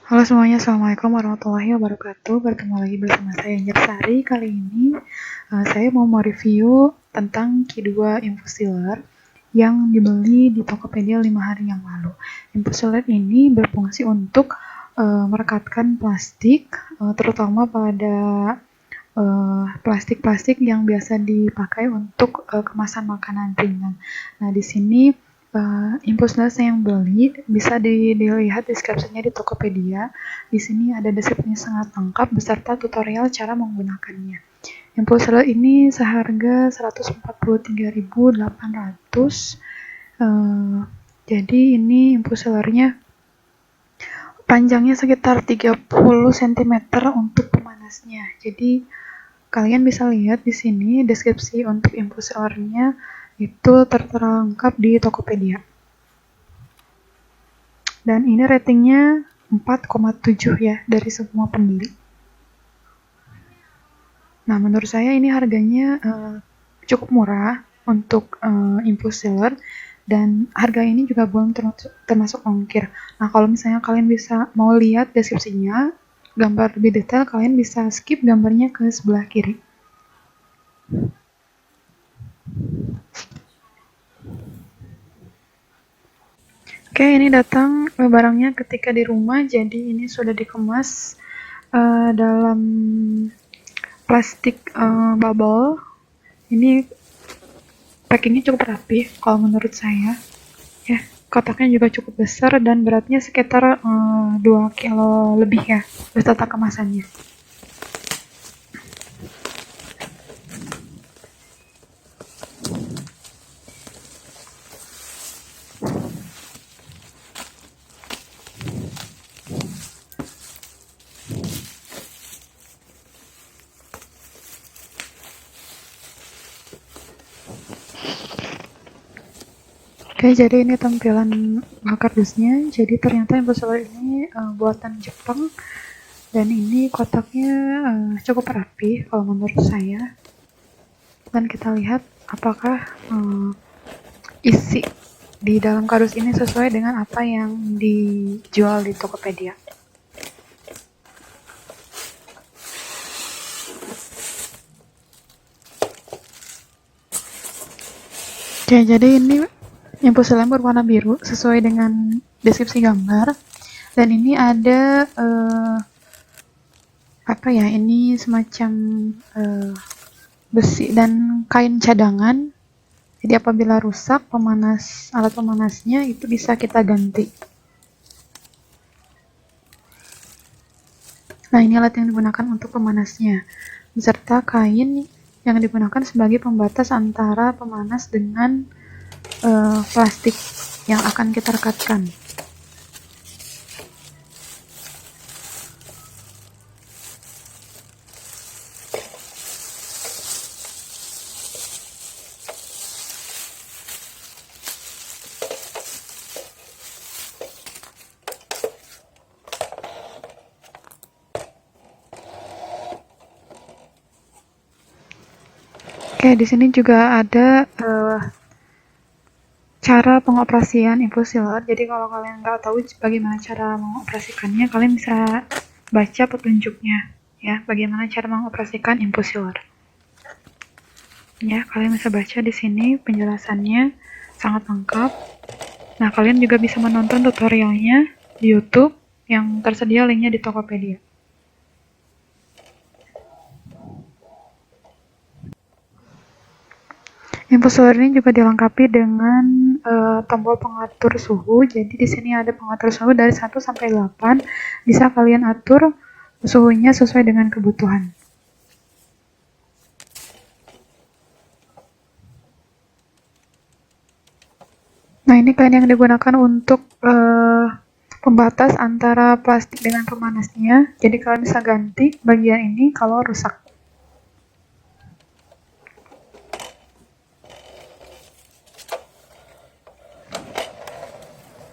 Halo semuanya, Assalamualaikum warahmatullahi wabarakatuh. Bertemu lagi bersama saya Sari. Kali ini saya mau review tentang Q2 Infusiler yang dibeli di Tokopedia 5 hari yang lalu. Infusiler ini berfungsi untuk merekatkan plastik, terutama pada plastik-plastik yang biasa dipakai untuk kemasan makanan ringan. Nah, di sini Impulse yang beli bisa dilihat deskripsinya di Tokopedia. Di sini ada deskripsinya sangat lengkap beserta tutorial cara menggunakannya. Impulse ini seharga 143.800. Jadi ini impulse panjangnya sekitar 30 cm untuk pemanasnya. Jadi kalian bisa lihat di sini deskripsi untuk infusernya itu tertera lengkap di Tokopedia. Dan ini ratingnya 4,7 ya dari semua pembeli. Nah, menurut saya ini harganya cukup murah untuk infuser dan harga ini juga belum termasuk ongkir. Nah, kalau misalnya kalian bisa mau lihat deskripsinya, gambar lebih detail, kalian bisa skip gambarnya ke sebelah kiri. Oke, ini datang barangnya ketika di rumah, jadi ini sudah dikemas dalam plastik bubble. Ini packingnya cukup rapi kalau menurut saya. Ya, kotaknya juga cukup besar dan beratnya sekitar 2 kilo lebih ya, beserta kemasannya. Oke, jadi ini tampilan kardusnya. Jadi ternyata infuser ini buatan Jepang dan ini kotaknya cukup rapi kalau menurut saya. Dan kita lihat apakah isi di dalam kardus ini sesuai dengan apa yang dijual di Tokopedia. Oke, jadi ini infuser berwarna biru sesuai dengan deskripsi gambar. Dan ini ada apa ya? Ini semacam besi dan kain cadangan. Jadi apabila rusak alat pemanasnya itu bisa kita ganti. Nah, ini alat yang digunakan untuk pemanasnya, beserta kain yang digunakan sebagai pembatas antara pemanas dengan plastik yang akan kita rekatkan. Oke, di sini juga ada cara pengoperasian infuser. Jadi kalau kalian nggak tahu bagaimana cara mengoperasikannya, kalian bisa baca petunjuknya ya, bagaimana cara mengoperasikan infuser. Ya, kalian bisa baca di sini penjelasannya sangat lengkap. Nah, kalian juga bisa menonton tutorialnya di YouTube yang tersedia linknya di Tokopedia. Infuser ini juga dilengkapi dengan tombol pengatur suhu. Jadi di sini ada pengatur suhu dari 1 sampai 8. Bisa kalian atur suhunya sesuai dengan kebutuhan. Nah, ini kain yang digunakan untuk pembatas antara plastik dengan pemanasnya. Jadi kalian bisa ganti bagian ini kalau rusak.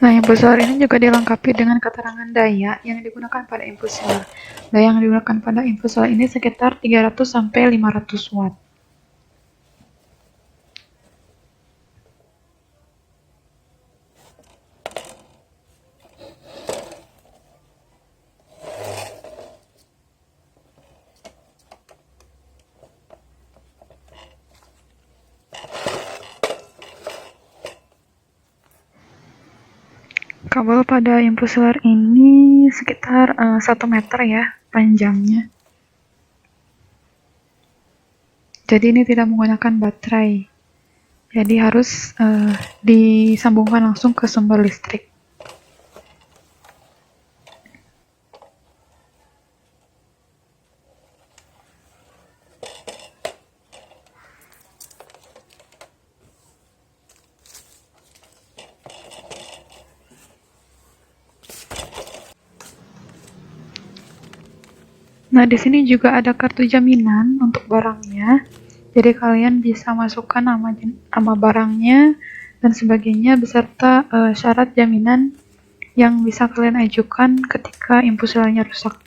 Nah, infuser ini juga dilengkapi dengan keterangan daya yang digunakan pada infuser. Daya yang digunakan pada infuser ini sekitar 300 sampai 500 watt. Kabel pada infuser ini sekitar 1 meter ya panjangnya. Jadi ini tidak menggunakan baterai. Jadi harus disambungkan langsung ke sumber listrik. Nah, di sini juga ada kartu jaminan untuk barangnya. Jadi kalian bisa masukkan nama barangnya dan sebagainya beserta syarat jaminan yang bisa kalian ajukan ketika infusernya rusak.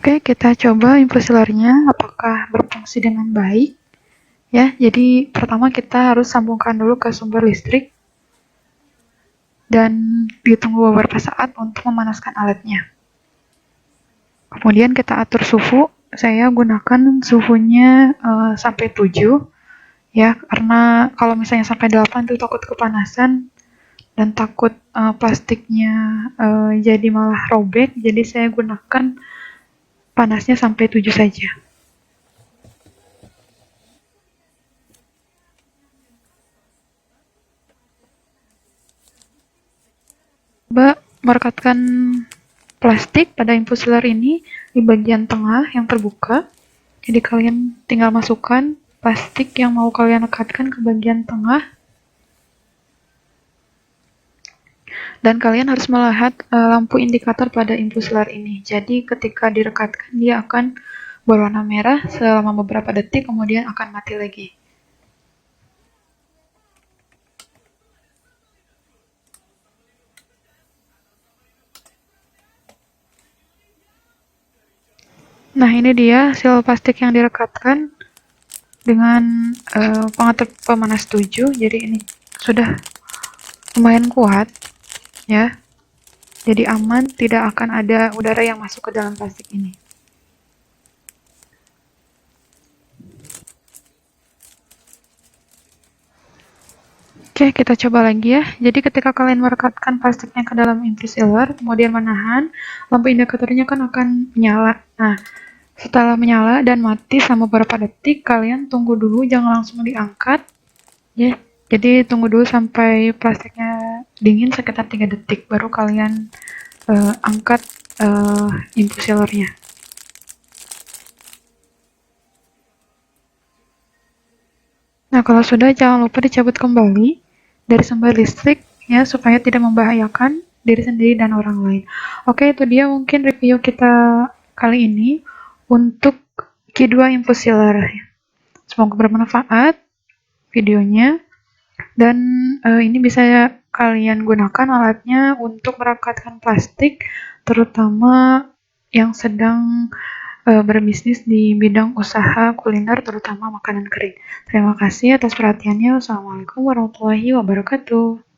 Oke, kita coba infusernya apakah berfungsi dengan baik. Ya, jadi pertama kita harus sambungkan dulu ke sumber listrik dan ditunggu beberapa saat untuk memanaskan alatnya. Kemudian kita atur suhu. Saya gunakan suhunya sampai 7 ya, karena kalau misalnya sampai 8 itu takut kepanasan dan takut plastiknya jadi malah robek. Jadi saya gunakan panasnya sampai 7 saja. Coba merekatkan plastik pada infuser ini di bagian tengah yang terbuka. Jadi kalian tinggal masukkan plastik yang mau kalian rekatkan ke bagian tengah. Dan kalian harus melihat lampu indikator pada infuser ini. Jadi ketika direkatkan dia akan berwarna merah selama beberapa detik, kemudian akan mati lagi. Nah, ini dia hasil plastik yang direkatkan dengan pengatur pemanas 7. Jadi ini sudah lumayan kuat ya. Jadi aman, tidak akan ada udara yang masuk ke dalam plastik ini. Oke, kita coba lagi ya. Jadi ketika kalian merekatkan plastiknya ke dalam infuser, kemudian menahan, lampu indikatornya kan akan menyala. Nah, setelah menyala dan mati selama beberapa detik, kalian tunggu dulu, jangan langsung diangkat. Ya, jadi tunggu dulu sampai plastiknya dingin sekitar 3 detik, baru kalian angkat infusernya. Nah, kalau sudah, jangan lupa dicabut kembali dari sumber listrik ya, supaya tidak membahayakan diri sendiri dan orang lain. Oke, itu dia mungkin review kita kali ini untuk Q2 infuser. Semoga bermanfaat videonya, dan ini bisa kalian gunakan alatnya untuk merekatkan plastik, terutama yang sedang berbisnis di bidang usaha kuliner, terutama makanan kering. Terima kasih atas perhatiannya. Wassalamualaikum warahmatullahi wabarakatuh.